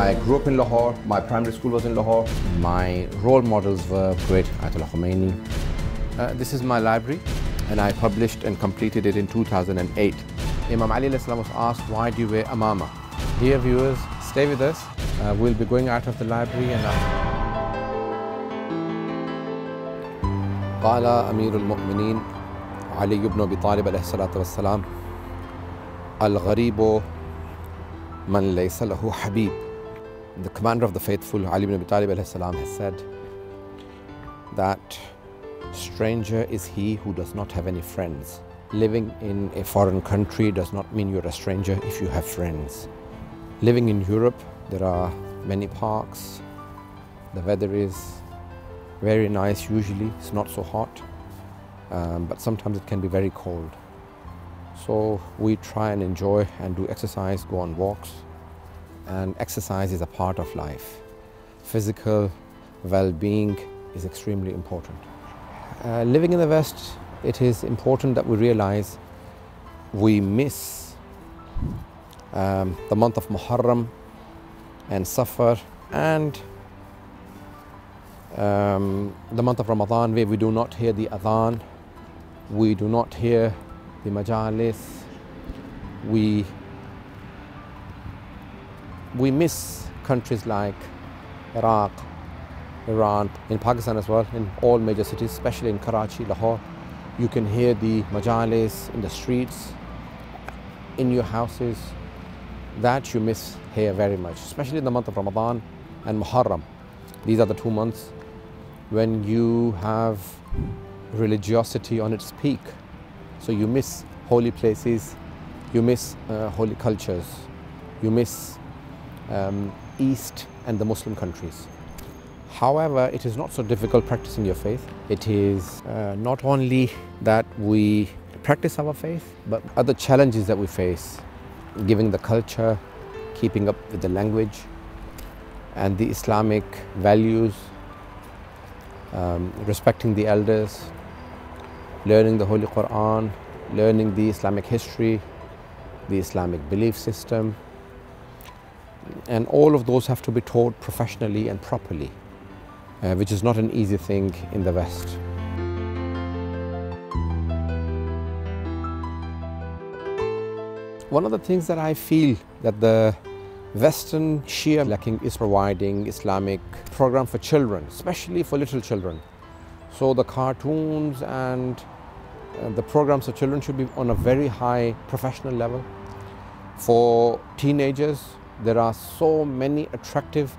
I grew up in Lahore. My primary school was in Lahore. My role models were great Ayatollah Khomeini. This is my library, and I published and completed it in 2008. Imam Ali was asked, why do you wear amama? Dear viewers, stay with us. We'll be going out of the library and قال أمير المؤمنين علي بن أبي طالب عليه الصلاة والسلام الغريب من ليس له حبيب. The commander of the faithful, Ali ibn Abi Talib alayhi salam, has said that stranger is he who does not have any friends. Living in a foreign country does not mean you're a stranger if you have friends. Living in Europe, there are many parks. The weather is very nice usually. It's not so hot, but sometimes it can be very cold. So we try and enjoy and do exercise, go on walks. And exercise is a part of life. Physical well-being is extremely important. Living in the West, it is important that we realize we miss the month of Muharram and Safar and the month of Ramadan, where we do not hear the adhan, we do not hear the majalis, we miss countries like Iraq, Iran, in Pakistan as well, in all major cities, especially in Karachi, Lahore. You can hear the majalis in the streets, in your houses. That you miss here very much, especially in the month of Ramadan and Muharram. These are the 2 months when you have religiosity on its peak. So you miss holy places, you miss holy cultures, you miss East and the Muslim countries. However, it is not so difficult practicing your faith. It is not only that we practice our faith, but other challenges that we face, giving the culture, keeping up with the language and the Islamic values, respecting the elders, learning the Holy Quran, learning the Islamic history, the Islamic belief system. And all of those have to be taught professionally and properly, which is not an easy thing in the West. One of the things that I feel that the Western SHIA lacking is providing Islamic program for children, especially for little children. So the cartoons and the programs for children should be on a very high professional level. For teenagers, there are so many attractive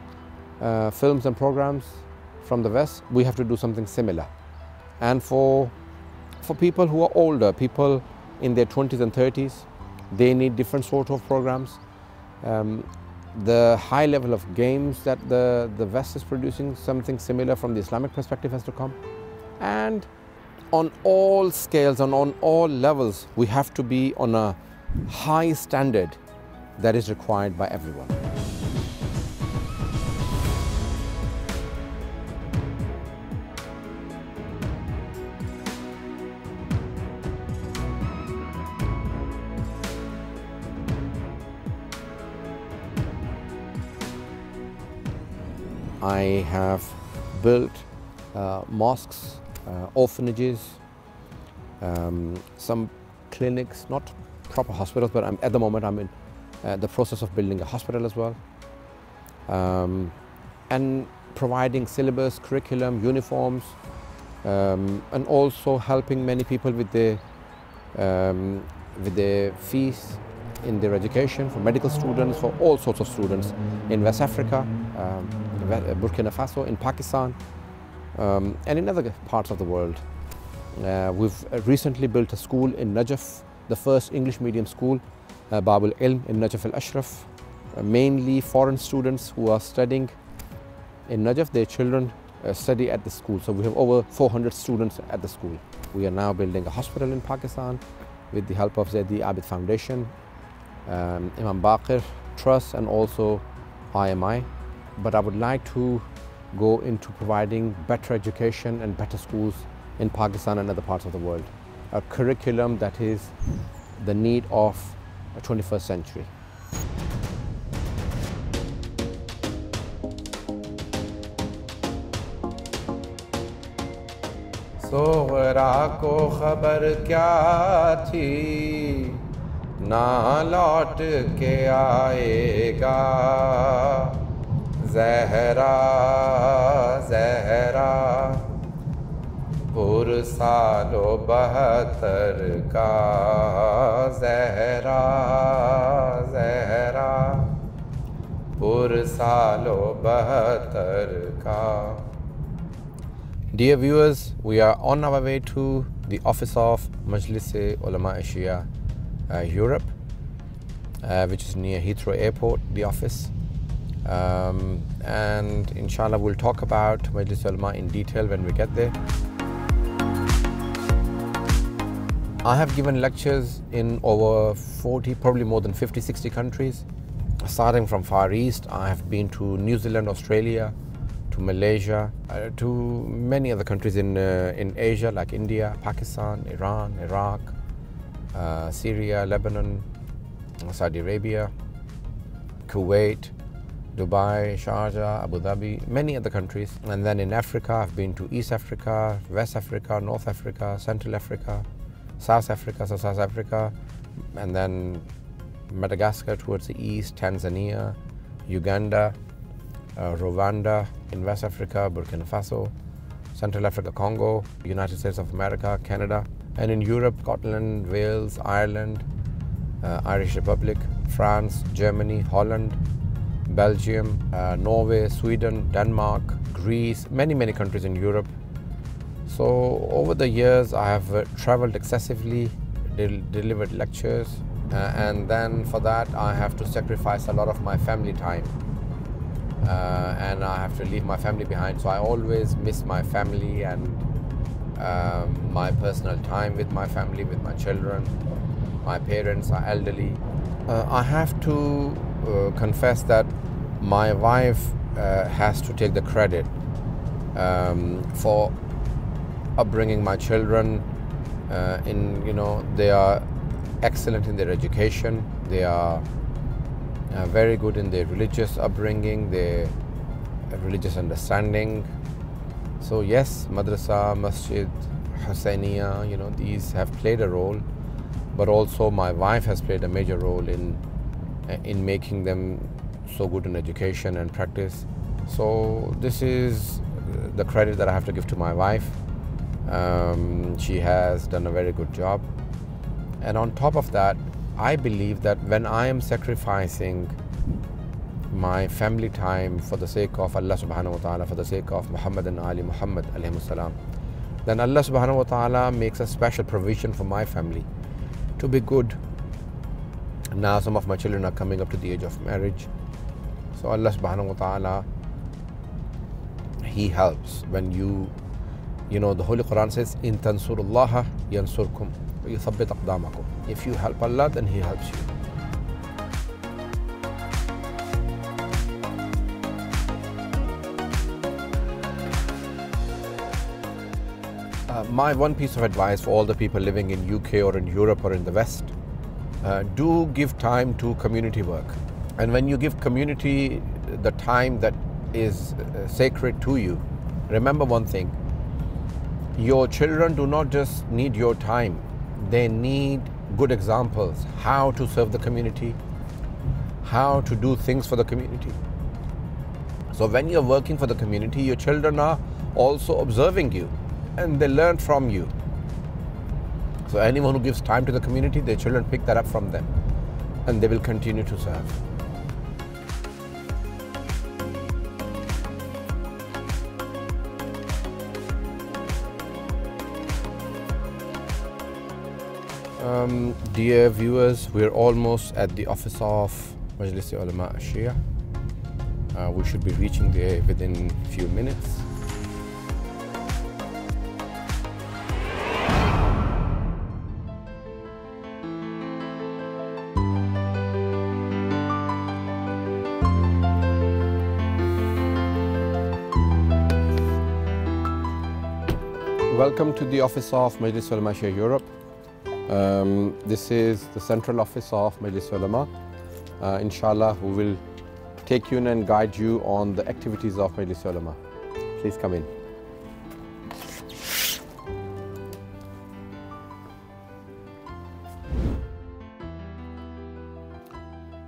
films and programs from the West. We have to do something similar. And for people who are older, people in their 20s and 30s, they need different sort of programs. The high level of games that the West is producing, something similar from the Islamic perspective has to come. And on all scales and on all levels, we have to be on a high standard that is required by everyone. I have built mosques, orphanages, some clinics, not proper hospitals, but at the moment I'm in the process of building a hospital as well, and providing syllabus, curriculum, uniforms, and also helping many people with their fees in their education, for medical students, for all sorts of students in West Africa, Burkina Faso, in Pakistan, and in other parts of the world. We've recently built a school in Najaf, the first English medium school, Babul Ilm in Najaf al-Ashraf. Mainly foreign students who are studying in Najaf, their children study at the school. So we have over 400 students at the school. We are now building a hospital in Pakistan with the help of Zaidi Abid Foundation, Imam Baqir Trust, and also IMI. But I would like to go into providing better education and better schools in Pakistan and other parts of the world. A curriculum that is the need of the 21st century. सोगरा को खबर क्या थी ना लौट के आएगा ज़हरा ज़हरा पुरसालो 72 का ज़हरा ज़हरा पुरसालो 72 का. Dear viewers, we are on our way to the office of Ulama SHIA Europe, which is near Heathrow Airport, the office. And inshallah we'll talk about Majlis Ulama in detail when we get there. I have given lectures in over 40, probably more than 50-60 countries. Starting from Far East, I have been to New Zealand, Australia, to Malaysia, to many other countries in Asia like India, Pakistan, Iran, Iraq, Syria, Lebanon, Saudi Arabia, Kuwait, Dubai, Sharjah, Abu Dhabi, many other countries. And then in Africa, I've been to East Africa, West Africa, North Africa, Central Africa, South Africa, and then Madagascar towards the east, Tanzania, Uganda, Rwanda, in West Africa, Burkina Faso, Central Africa, Congo, United States of America, Canada, and in Europe, Scotland, Wales, Ireland, Irish Republic, France, Germany, Holland, Belgium, Norway, Sweden, Denmark, Greece, many countries in Europe. So over the years I have traveled excessively, delivered lectures, and then for that I have to sacrifice a lot of my family time, and I have to leave my family behind. So I always miss my family and my personal time with my family, with my children. My parents are elderly. I have to confess that my wife has to take the credit for upbringing my children. They are excellent in their education. They are very good in their religious upbringing, their religious understanding. So yes, madrasa, masjid, Husainiya, these have played a role, but also my wife has played a major role in making them so good in education and practice. So this is the credit that I have to give to my wife. She has done a very good job. And on top of that, I believe that when I am sacrificing my family time for the sake of Allah subhanahu wa ta'ala, for the sake of Muhammad and Ali Muhammad alayhi salam, then Allah subhanahu wa ta'ala makes a special provision for my family to be good. Now some of my children are coming up to the age of marriage. So Allah subhanahu wa ta'ala, He helps. When the Holy Quran says, In tansurullaha yansurkum wa yuthabbit aqdamakum. If you help Allah, then He helps you. My one piece of advice for all the people living in UK or in Europe or in the West, do give time to community work. And when you give community the time that is sacred to you, remember one thing: your children do not just need your time, they need good examples, how to serve the community, how to do things for the community. So when you're working for the community, your children are also observing you and they learn from you. So anyone who gives time to the community, their children pick that up from them and they will continue to serve. Dear viewers, we're almost at the office of Majlis Ulama SHIA. We should be reaching there within a few minutes. Welcome to the office of Majlis Ulama SHIA Europe. This is the central office of Majlis Ulama. Inshallah, we will take you in and guide you on the activities of Majlis Ulama. Please come in.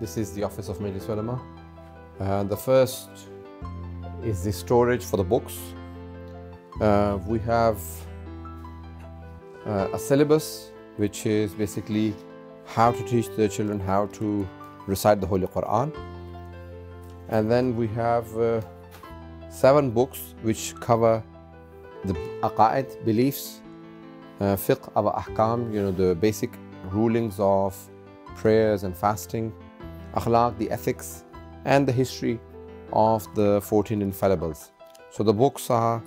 This is the office of Majlis Ulama. The first is the storage for the books. We have a syllabus, which is basically how to teach the children how to recite the Holy Quran. And then we have 7 books which cover the aqaid, beliefs, fiqh, ahkam, the basic rulings of prayers and fasting, akhlaq, the ethics, and the history of the 14 infallibles. So the books are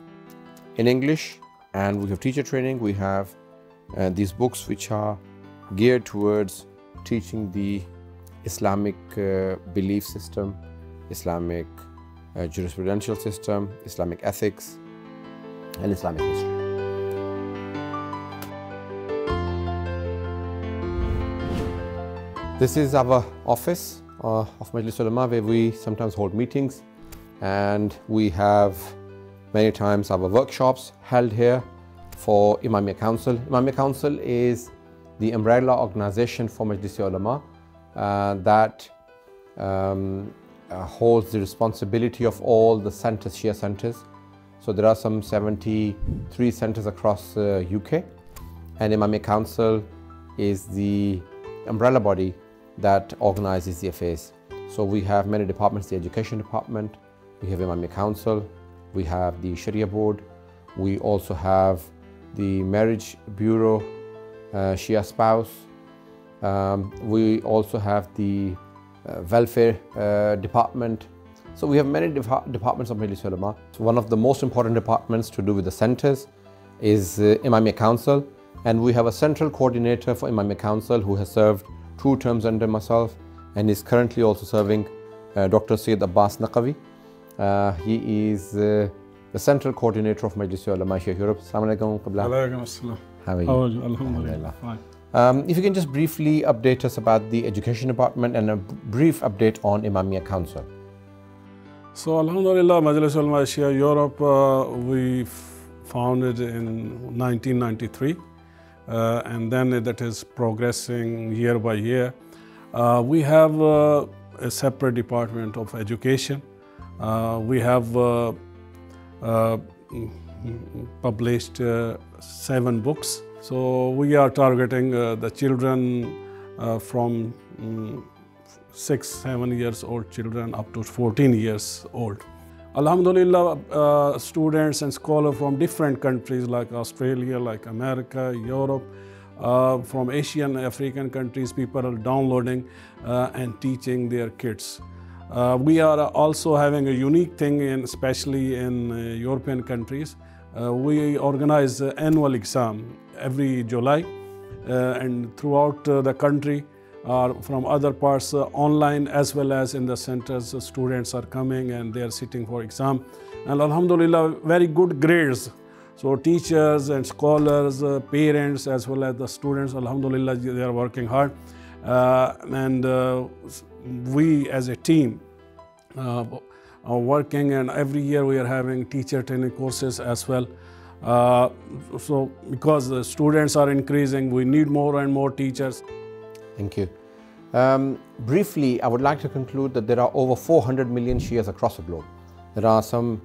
in English, and we have teacher training. We have these books which are geared towards teaching the Islamic belief system, Islamic jurisprudential system, Islamic ethics, and Islamic history. This is our office of Majlis Ulama, where we sometimes hold meetings, and we have many times our workshops held here for Imamia Council. Imamia Council is the umbrella organization for Majlis Ulama that holds the responsibility of all the centers, Shia centers. So there are some 73 centers across UK, and Imamia Council is the umbrella body that organizes the affairs. So we have many departments: the education department, we have Imamia Council, we have the Sharia board, we also have the marriage bureau, Shia spouse, we also have the welfare department. So we have many departments of Majlis Ulama. So one of the most important departments to do with the centers is Imamia Council, and we have a central coordinator for Imamia Council who has served 2 terms under myself and is currently also serving Dr. Syed Naqavi. He is the central coordinator of Majlis Ulama here Europe. Assalamu alaikum. Alaikum assalam. How are you? How are you? Alhamdulillah. Fine. If you can just briefly update us about the education department and a brief update on Imamia Council. So Alhamdulillah, Majlis Ulama SHIA Europe, we founded in 1993. And then that is progressing year by year. We have a separate department of education. We have published 7 books. So we are targeting the children from 6-7 years old children up to 14 years old. Alhamdulillah, students and scholars from different countries like Australia, like America, Europe, from Asian, African countries, people are downloading and teaching their kids. We are also having a unique thing, especially in European countries. We organize an annual exam every July, and throughout the country, from other parts online as well as in the centers, students are coming and they are sitting for exam, and Alhamdulillah, very good grades. So teachers and scholars, parents as well as the students, Alhamdulillah, they are working hard, and we as a team are working, and every year we are having teacher training courses as well. So because the students are increasing, we need more and more teachers. Thank you. Briefly, I would like to conclude that there are over 400 million Shias across the globe. There are some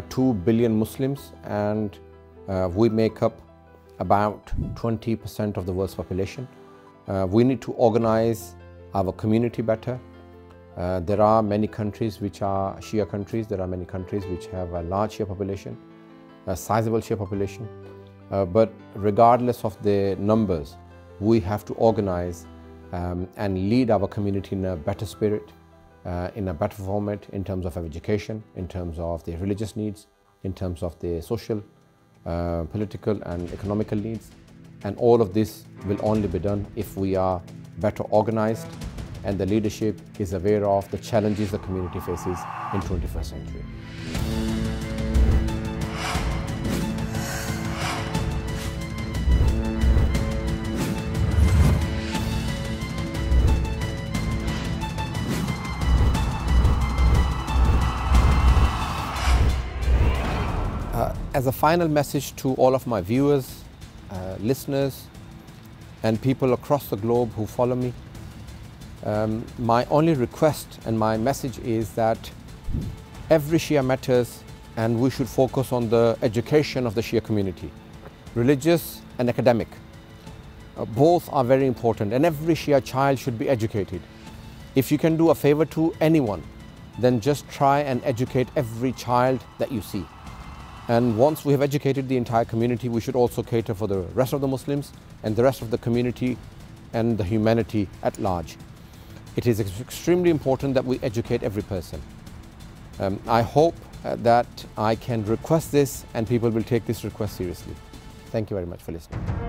2 billion Muslims, and we make up about 20% of the world's population. We need to organize our community better. There are many countries which are Shia countries. There are many countries which have a large Shia population, a sizable Shia population. But regardless of the numbers, we have to organize and lead our community in a better spirit, in a better format in terms of education, in terms of their religious needs, in terms of their social, political and economical needs. And all of this will only be done if we are better organized and the leadership is aware of the challenges the community faces in 21st century. As a final message to all of my viewers, listeners, and people across the globe who follow me, My only request and my message is that every Shia matters, and we should focus on the education of the Shia community, religious and academic. Both are very important, and every Shia child should be educated. If you can do a favor to anyone, then just try and educate every child that you see. And once we have educated the entire community, we should also cater for the rest of the Muslims and the rest of the community and the humanity at large. It is extremely important that we educate every person. I hope that I can request this and people will take this request seriously. Thank you very much for listening.